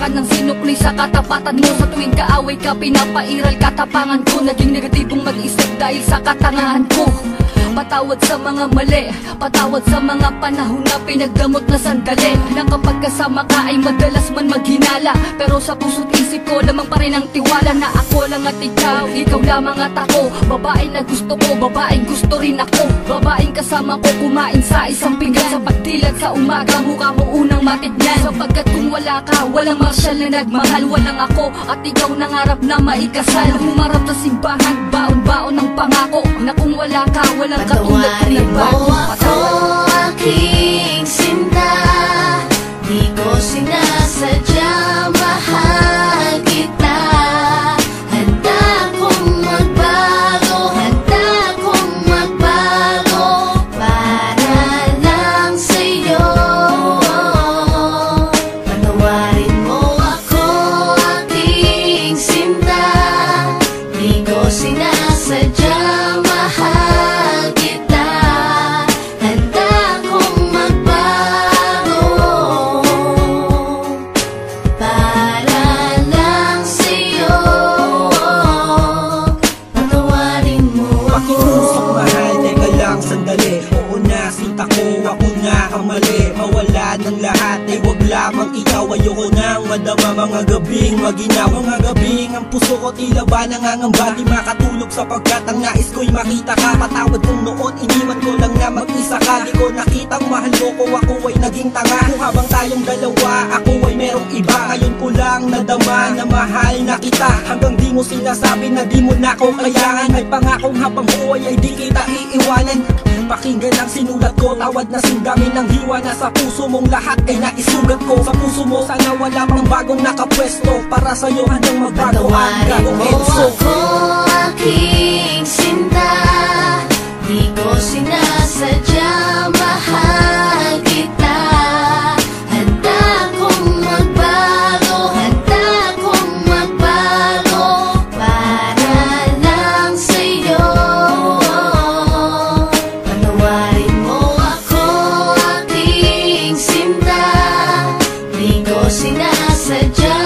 ka ng sinukli sa katapatan mo. Sa tuwing kaaway ka, pinapairal katapangan ko. Naging negatibong mag-isip dahil sa katangahan ko. Patawad sa mga mali, patawad sa mga panahon na pinagdamot na sandali. Na kapag kasama ka ay madalas man maghinala, pero sa puso't isip ko lamang pa rin ang tiwala na ako lang at ikaw lamang at ako. Babae na gusto ko, babaeng gusto rin ako. Babaeng kasama ko kumain sa isang pinggan. Sa pagdilat sa umaga, mukha mo unang matignan. Sapagkat kung wala ka, walang marsyal na nagmahal. Walang ako at ikaw nangarap na maikasal. Humarap sa simbahan, baon-baon ng pangako na kung wala ka, walang katulad na nagbago. Ako aking sinta, di ko sinasadya, mahal kita. Handa kong magbago, handa kong magbago para lang sa'yo. Patawarin mo ako aking sinta, di ko sinasadya, mahal kita. Handa kong magbago para lang sa'yo. Patawarin mo ako. Pakiusap mahal, teka lang sandali. Oo na, sinta ko, ako na ang mali. Mawala ng lahat, ay wag lamang ikaw. Ayoko nang madama mga gabing maginaw. Mga gabing ang puso ko tila ba nangangamba. Di makatulog sapagkat ang nais ko'y makita ka. Patawad kong noon, iniwan ko lang na mag-isa ka. Di ko nakitang mahal mo ko, ako ay naging tanga. Kung habang tayong dalawa, ako ay merong iba. Ngayon ko lang nadama na mahal na kita. Hanggang di mo sinasabi na di mo na ko kailangan. Ay pangakong habang buhay ay di kita iiwanan. Pakinggan ang sinulat ko, tawad na singgamin ng hiwa na sa puso mong lahat ay naisugat ko. Sa puso mo sana wala pang bagong nakapwesto. Para sa'yo handang magbago ang gagong Enzo. Ako aking sinta, di ko sinasadya, mahal kita. Handa kong magbago, handa kong magbago para lang sa'yo. Patawarin mo ako aking sinta, di ko sinasadya,